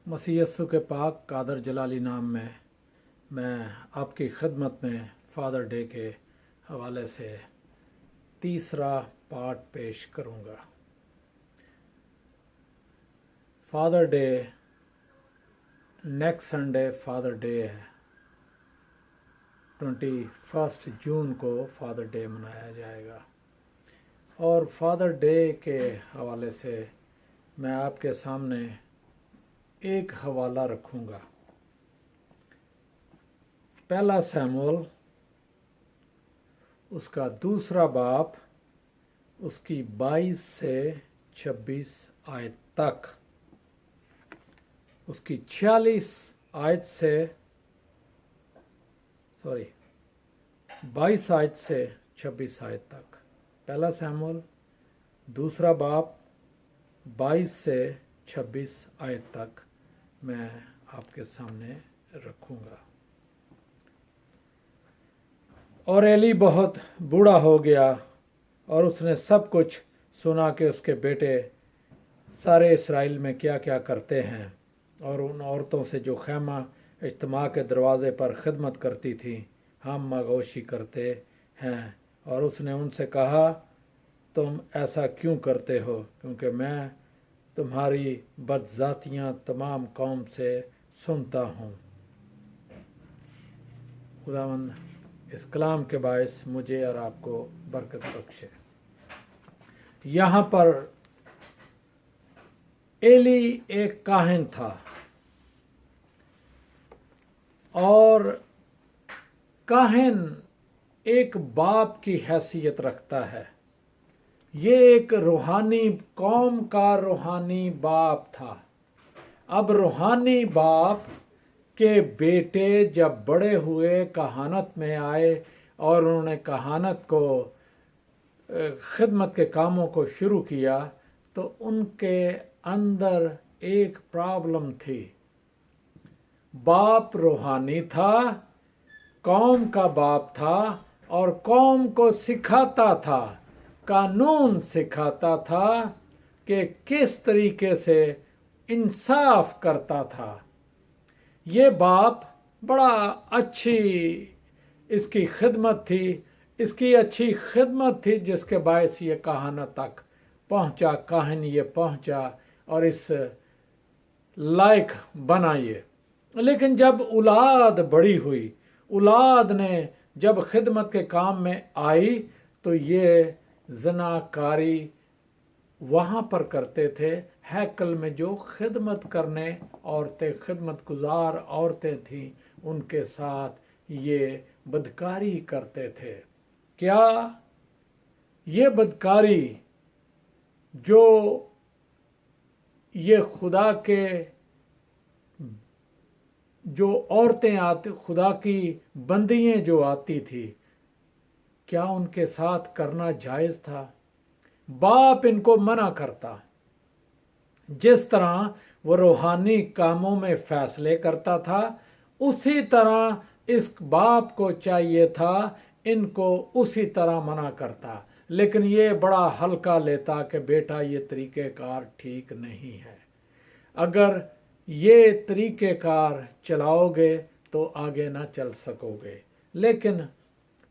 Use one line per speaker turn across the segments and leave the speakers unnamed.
मसीह यस्सु के पाक कादर जलाली नाम में मैं आपकी खिदमत में फादर डे के हवाले से तीसरा पार्ट पेश करूंगा। Father day next Sunday father day है। 21 जून को फादर डे मनाया जाएगा और फादर डे के हवाले से मैं आपके सामने एक हवाला रखूंगा। पहला शमूएल उसका दूसरा बाब उसकी 22 से 26 आयत तक, उसकी 22 आयत से 26 आयत तक। पहला शमूएल दूसरा बाब 22 से 26 आयत तक मैं आपके सामने रखूंगा। और एली बहुत बूढ़ा हो गया और उसने सब कुछ सुना कि उसके बेटे सारे इस्राएल में क्या क्या करते हैं, और उन औरतों से जो खैमा इज्तिमा के दरवाज़े पर खिदमत करती थी हम मगोशी करते हैं। और उसने उनसे कहा, तुम ऐसा क्यों करते हो, क्योंकि मैं तुम्हारी बदजातियाँ तमाम कौम से सुनता हूँ। खुदावंद इस कलाम के बायस मुझे और आपको बरकत बख्शे। यहाँ पर एली एक काहिन था और काहिन एक बाप की हैसियत रखता है। ये एक रूहानी कौम का रूहानी बाप था। अब रूहानी बाप के बेटे जब बड़े हुए, कहानत में आए और उन्होंने कहानत को खिदमत के कामों को शुरू किया, तो उनके अंदर एक प्रॉब्लम थी। बाप रूहानी था, कौम का बाप था और कौम को सिखाता था, कानून सिखाता था कि किस तरीके से इंसाफ करता था। ये बाप बड़ा अच्छी इसकी खिदमत थी, इसकी अच्छी खिदमत थी जिसके बायस ये कहानत तक पहुंचा, काहिन ये पहुंचा और इस लायक बना ये। लेकिन जब औलाद बड़ी हुई, औलाद ने जब खिदमत के काम में आई, तो ये ज़नाकारी वहाँ पर करते थे। हैकल में जो खिदमत करने औरतें, खिदमत गुजार औरतें थीं, उनके साथ ये बदकारी करते थे। क्या ये बदकारी जो ये खुदा के जो औरतें आती, खुदा की बंदियाँ जो आती थी, क्या उनके साथ करना जायज़ था? बाप इनको मना करता। जिस तरह वो रूहानी कामों में फैसले करता था, उसी तरह इस बाप को चाहिए था इनको उसी तरह मना करता। लेकिन ये बड़ा हल्का लेता कि बेटा ये तरीक़ेकार ठीक नहीं है। अगर ये तरीक़ेकार चलाओगे तो आगे ना चल सकोगे। लेकिन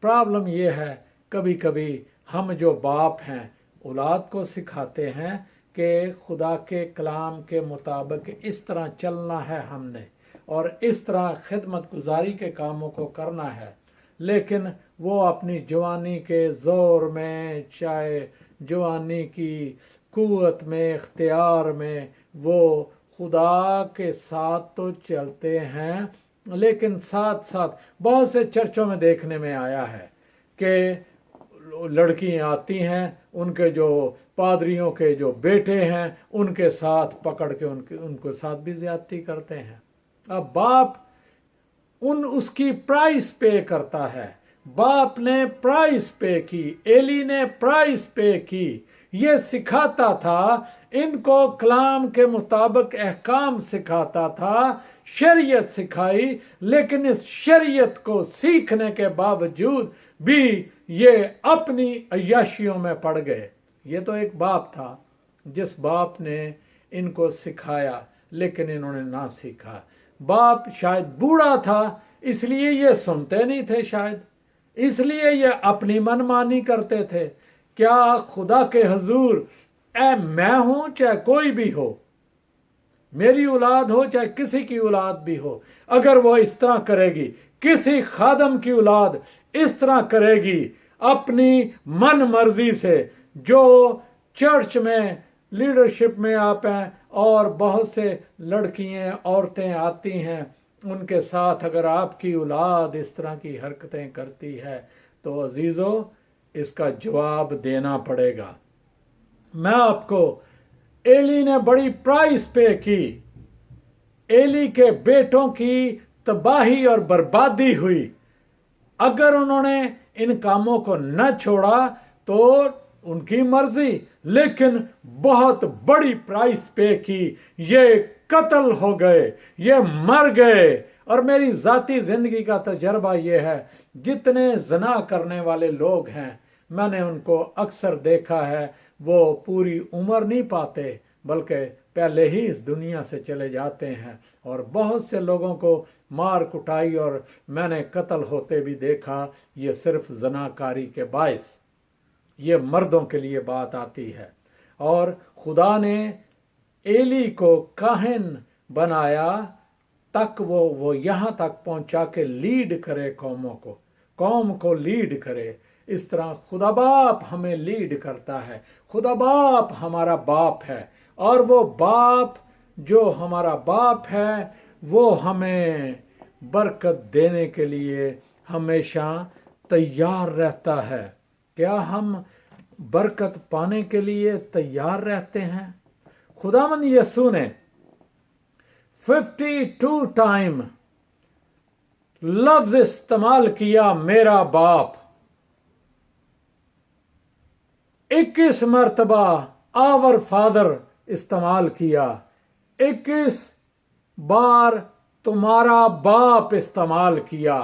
प्रॉब्लम ये है, कभी कभी हम जो बाप हैं औलाद को सिखाते हैं कि खुदा के कलाम के मुताबिक इस तरह चलना है हमने और इस तरह खिदमत गुजारी के कामों को करना है। लेकिन वो अपनी जवानी के ज़ोर में, चाहे जवानी की कुव्वत में, इख्तियार में, वो खुदा के साथ तो चलते हैं, लेकिन साथ साथ बहुत से चर्चों में देखने में आया है कि लड़कियां आती हैं, उनके जो पादरियों के जो बेटे हैं उनके साथ पकड़ के उनको साथ भी ज्यादती करते हैं। अब बाप उसकी प्राइस पे करता है। बाप ने प्राइस पे की, एली ने प्राइस पे की। ये सिखाता था, इनको कलाम के मुताबिक अहकाम सिखाता था, शरीयत सिखाई। लेकिन इस शरीयत को सीखने के बावजूद भी ये अपनी अय्याशियों में पड़ गए। ये तो एक बाप था जिस बाप ने इनको सिखाया, लेकिन इन्होंने ना सीखा। बाप शायद बूढ़ा था, इसलिए ये सुनते नहीं थे, शायद इसलिए ये अपनी मनमानी करते थे। क्या खुदा के हुजूर मैं हूं चाहे कोई भी हो, मेरी औलाद हो चाहे किसी की औलाद भी हो, अगर वो इस तरह करेगी, किसी खादम की औलाद इस तरह करेगी अपनी मन मर्जी से, जो चर्च में लीडरशिप में आप हैं और बहुत से लड़कियां औरतें आती हैं, उनके साथ अगर आपकी औलाद इस तरह की हरकतें करती है तो अजीजों इसका जवाब देना पड़ेगा। मैं आपको, एली ने बड़ी प्राइस पे की, एली के बेटों की तबाही और बर्बादी हुई। अगर उन्होंने इन कामों को न छोड़ा तो उनकी मर्जी, लेकिन बहुत बड़ी प्राइस पे की। ये कत्ल हो गए, ये मर गए। और मेरी जाती जिंदगी का तजर्बा ये है, जितने जना करने वाले लोग हैं मैंने उनको अक्सर देखा है, वो पूरी उम्र नहीं पाते बल्कि पहले ही इस दुनिया से चले जाते हैं। और बहुत से लोगों को मार कुटाई और मैंने कत्ल होते भी देखा, ये सिर्फ जनाकारी के बायस। ये मर्दों के लिए बात आती है। और खुदा ने एली को काहिन बनाया तक वो यहां तक पहुंचा के लीड करे कौम को लीड करे। इस तरह खुदा बाप हमें लीड करता है। खुदा बाप हमारा बाप है, और वो बाप जो हमारा बाप है वो हमें बरकत देने के लिए हमेशा तैयार रहता है। क्या हम बरकत पाने के लिए तैयार रहते हैं? खुदावंद यीशु ने 52 टाइम लफ्ज इस्तेमाल किया मेरा बाप। 21 मर्तबा आवर फादर इस्तेमाल किया। 21 बार तुम्हारा बाप इस्तेमाल किया।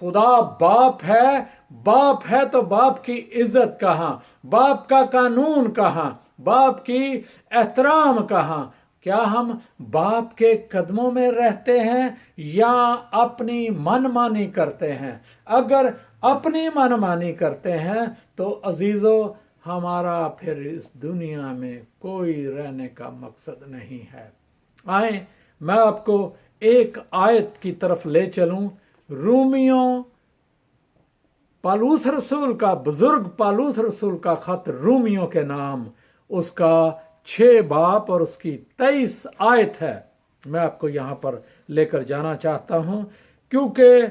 खुदा बाप है तो बाप की इज्जत कहां, बाप का कानून कहां, बाप की एहतराम कहां? क्या हम बाप के कदमों में रहते हैं या अपनी मनमानी करते हैं? अगर अपनी मनमानी करते हैं तो अजीजों हमारा फिर इस दुनिया में कोई रहने का मकसद नहीं है। आए मैं आपको एक आयत की तरफ ले चलूं। रूमियों, पालूस रसूल का, बुजुर्ग पालूस रसूल का खत रूमियों के नाम, उसका 6 बाब और उसकी 23 आयत है। मैं आपको यहां पर लेकर जाना चाहता हूं, क्योंकि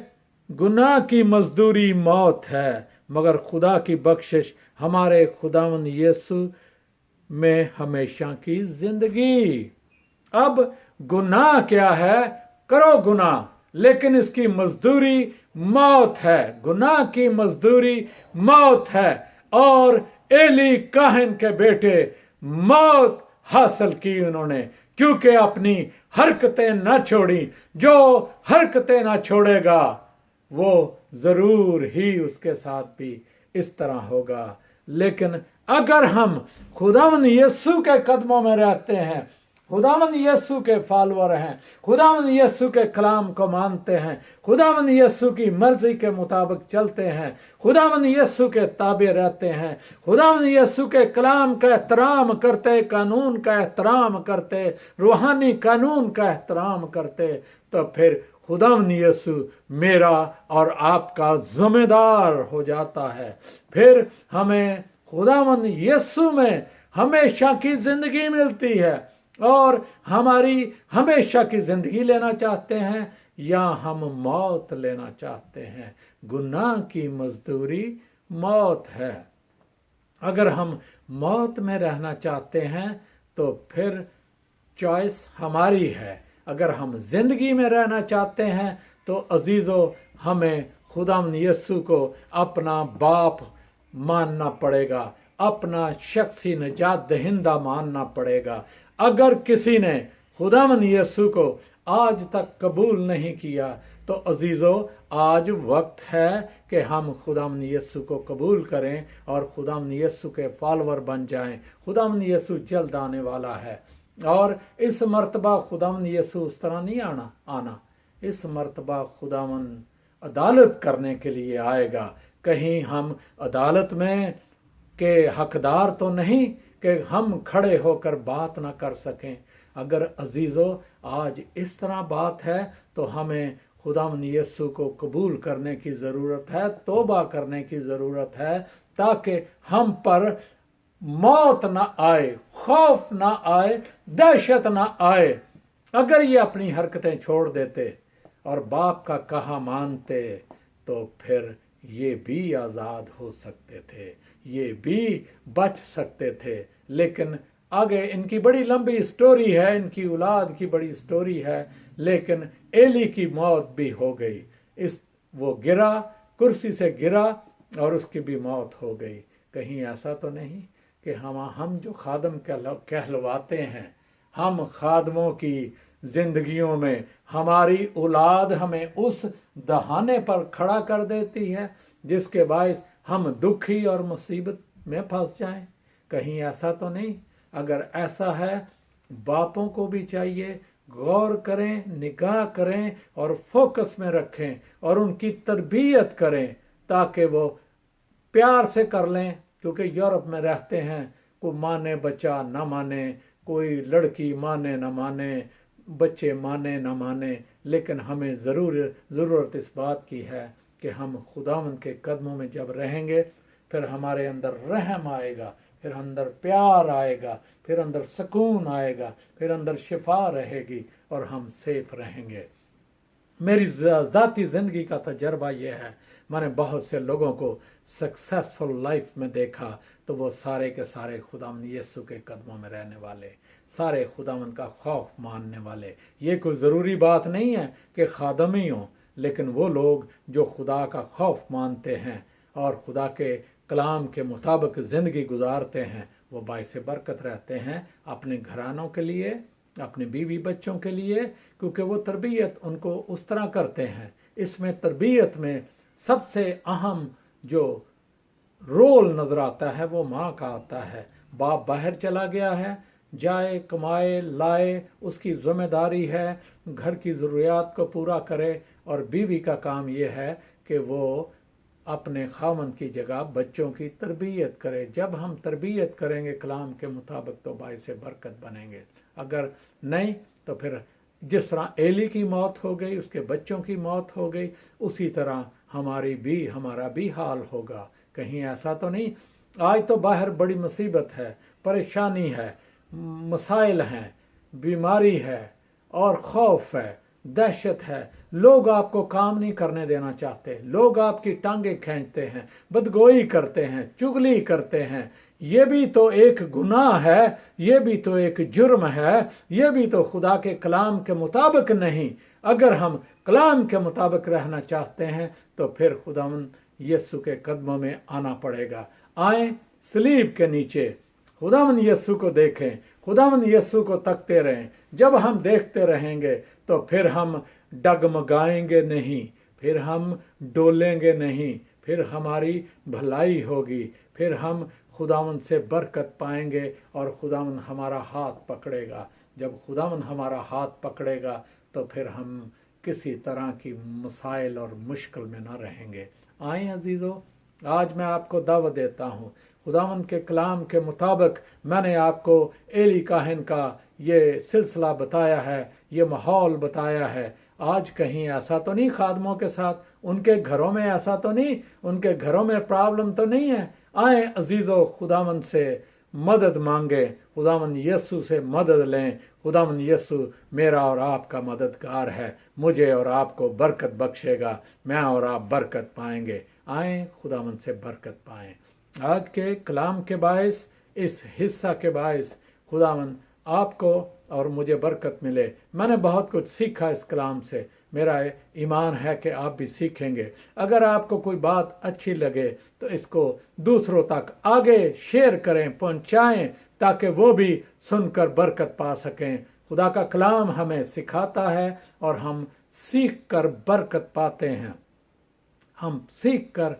गुनाह की मजदूरी मौत है, मगर खुदा की बख्शिश हमारे खुदावंद यीशु में हमेशा की जिंदगी। अब गुनाह क्या है? करो गुनाह, लेकिन इसकी मजदूरी मौत है। गुनाह की मजदूरी मौत है। और एली काहिन के बेटे मौत हासिल की उन्होंने, क्योंकि अपनी हरकतें न छोड़ी। जो हरकतें न छोड़ेगा वो जरूर ही उसके साथ भी इस तरह होगा। लेकिन अगर हम खुदावंद यीशु के कदमों में रहते हैं, खुदावंद यीशु के फॉलोअर हैं, खुदावंद यीशु के कलाम को मानते हैं, खुदावंद यीशु की मर्जी के मुताबिक चलते हैं, खुदावंद यीशु के ताबे रहते हैं, खुदावंद यीशु के कलाम का एहतराम करते, कानून का एहतराम करते, रूहानी कानून का एहतराम करते, तो फिर खुदावंद यीशु मेरा और आपका जिम्मेदार हो जाता है। फिर हमें खुदावंद यीशु में हमेशा की जिंदगी मिलती है। और हमारी हमेशा की जिंदगी लेना चाहते हैं या हम मौत लेना चाहते हैं? गुनाह की मजदूरी मौत है। अगर हम मौत में रहना चाहते हैं तो फिर चॉइस हमारी है। अगर हम जिंदगी में रहना चाहते हैं तो अजीजों हमें खुदावंद यीशु को अपना बाप मानना पड़ेगा, अपना शख्सी निजात दहिंदा मानना पड़ेगा। अगर किसी ने खुदावंद यीशु को आज तक कबूल नहीं किया तो अजीजों आज वक्त है कि हम खुदावंद यीशु को कबूल करें और खुदावंद यीशु के फॉलोअर बन जाएं। खुदावंद यीशु जल्द आने वाला है। और इस मर्तबा खुदावन यीशु उस तरह नहीं आना। इस मर्तबा खुदावन अदालत करने के लिए आएगा। कहीं हम अदालत में के हकदार तो नहीं कि हम खड़े होकर बात ना कर सकें। अगर अजीजों आज इस तरह बात है तो हमें खुदावन यीशु को कबूल करने की ज़रूरत है, तौबा करने की ज़रूरत है, ताकि हम पर मौत ना आए, खौफ ना आए, दहशत ना आए। अगर ये अपनी हरकतें छोड़ देते और बाप का कहा मानते तो फिर ये भी आज़ाद हो सकते थे, ये भी बच सकते थे। लेकिन आगे इनकी बड़ी लंबी स्टोरी है, इनकी औलाद की बड़ी स्टोरी है। लेकिन एली की मौत भी हो गई। वो गिरा, कुर्सी से गिरा और उसकी भी मौत हो गई। कहीं ऐसा तो नहीं कि हम जो खादम कहलवाते हैं, हम खादमों की जिंदगियों में हमारी औलाद हमें उस दहाने पर खड़ा कर देती है जिसके बायस हम दुखी और मुसीबत में फंस जाएं। कहीं ऐसा तो नहीं? अगर ऐसा है, बापों को भी चाहिए गौर करें, निगाह करें और फोकस में रखें और उनकी तरबियत करें ताकि वो प्यार से कर लें। क्योंकि यूरोप में रहते हैं, कोई माने बच्चा ना माने, कोई लड़की माने ना माने, बच्चे माने ना माने, लेकिन हमें ज़रूरत इस बात की है कि हम खुदावंद के कदमों में जब रहेंगे फिर हमारे अंदर रहम आएगा, फिर अंदर प्यार आएगा, फिर अंदर सुकून आएगा, फिर अंदर शिफा रहेगी और हम सेफ रहेंगे। मेरी ज़ाती ज़िंदगी का तजर्बा यह है, मैंने बहुत से लोगों को सक्सेसफुल लाइफ में देखा तो वो सारे के सारे खुदावंद यीशु के कदमों में रहने वाले, सारे खुदावंद का खौफ मानने वाले। ये कोई ज़रूरी बात नहीं है कि खादम ही हों, लेकिन वो लोग जो खुदा का खौफ मानते हैं और खुदा के कलाम के मुताबिक ज़िंदगी गुजारते हैं, वो बाइसे बरकत रहते हैं अपने घरानों के लिए, अपने बीवी बच्चों के लिए, क्योंकि वो तरबियत उनको उस तरह करते हैं। इसमें तरबियत में सबसे अहम जो रोल नज़र आता है वो माँ का आता है। बाप बाहर चला गया है, जाए कमाए लाए, उसकी जिम्मेदारी है घर की ज़रूरियात को पूरा करे, और बीवी का काम ये है कि वो अपने खामन की जगह बच्चों की तरबियत करे। जब हम तरबियत करेंगे कलाम के मुताबिक तो बाइसे बरकत बनेंगे। अगर नहीं तो फिर जिस तरह एली की मौत हो गई, उसके बच्चों की मौत हो गई, उसी तरह हमारा भी हाल होगा। कहीं ऐसा तो नहीं? आज तो बाहर बड़ी मुसीबत है, परेशानी है, मसाइल हैं, बीमारी है और खौफ है, दहशत है। लोग आपको काम नहीं करने देना चाहते, लोग आपकी टांगें खींचते हैं, बदगोई करते हैं, चुगली करते हैं। ये भी तो एक गुनाह है, ये भी तो एक जुर्म है, ये भी तो खुदा के कलाम के मुताबिक नहीं। अगर हम कलाम के मुताबिक रहना चाहते हैं तो फिर खुदावंद यीशु के कदमों में आना पड़ेगा। आए सलीब के नीचे खुदावंद यीशु को देखें, खुदावंद यीशु को तकते रहें। जब हम देखते रहेंगे तो फिर हम डगमगाएंगे नहीं, फिर हम डोलेंगे नहीं, फिर हमारी भलाई होगी, फिर हम खुदावंद से बरकत पाएंगे और खुदावंद हमारा हाथ पकड़ेगा। जब खुदावंद हमारा हाथ पकड़ेगा तो फिर हम किसी तरह की मसाइल और मुश्किल में ना रहेंगे। आए अजीज़ों, आज मैं आपको दावत देता हूँ, खुदावंद के कलाम के मुताबिक मैंने आपको एली काहिन का ये सिलसिला बताया है, ये माहौल बताया है। आज कहीं ऐसा तो नहीं खादमों के साथ, उनके घरों में ऐसा तो नहीं, उनके घरों में प्रॉब्लम तो नहीं है। आए अजीज़ों, खुदावंद से मदद मांगे, खुदावंद यीशु से मदद लें। खुदावंद यीशु मेरा और आपका मददगार है, मुझे और आपको बरकत बख्शेगा, मैं और आप बरकत पाएंगे। आए खुदावंद से बरकत पाएं। आज के कलाम के बायस, इस हिस्सा के बायस खुदावंद आपको और मुझे बरकत मिले। मैंने बहुत कुछ सीखा इस कलाम से, मेरा ईमान है कि आप भी सीखेंगे। अगर आपको कोई बात अच्छी लगे तो इसको दूसरों तक आगे शेयर करें, पहुंचाएं, ताकि वो भी सुनकर बरकत पा सकें। खुदा का कलाम हमें सिखाता है और हम सीख कर बरकत पाते हैं, हम सीख कर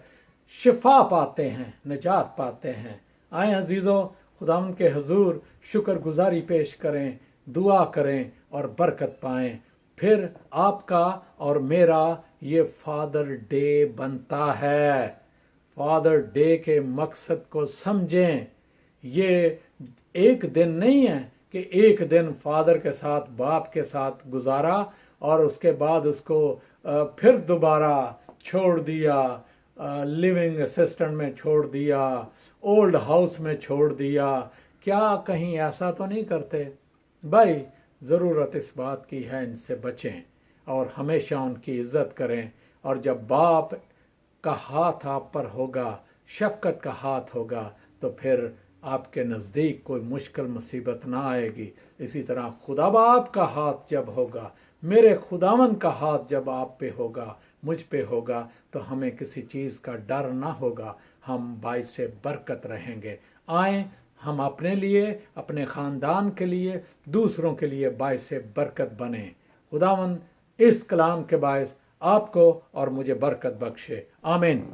शिफा पाते हैं, निजात पाते हैं। आए अजीज़ों, खुदावंद के हुजूर शुक्रगुजारी पेश करें दुआ करें और बरकत पाएं। फिर आपका और मेरा ये फादर डे बनता है। फादर डे के मकसद को समझें। ये एक दिन नहीं है कि एक दिन फादर के साथ, बाप के साथ गुजारा और उसके बाद उसको फिर दोबारा छोड़ दिया, लिविंग असिस्टेंट में छोड़ दिया, ओल्ड हाउस में छोड़ दिया। क्या कहीं ऐसा तो नहीं करते भाई? ज़रूरत इस बात की है, इनसे बचें और हमेशा उनकी इज्जत करें। और जब बाप का हाथ आप पर होगा, शफकत का हाथ होगा, तो फिर आपके नज़दीक कोई मुश्किल मुसीबत ना आएगी। इसी तरह खुदा बाप का हाथ जब होगा, मेरे खुदावंद का हाथ जब आप पे होगा, मुझ पे होगा, तो हमें किसी चीज़ का डर ना होगा। हम बाइस से बरकत रहेंगे। आए हम अपने लिए, अपने ख़ानदान के लिए, दूसरों के लिए बाइस से बरकत बने। खुदावंद इस कलाम के बायस आपको और मुझे बरकत बख्शे। आमीन।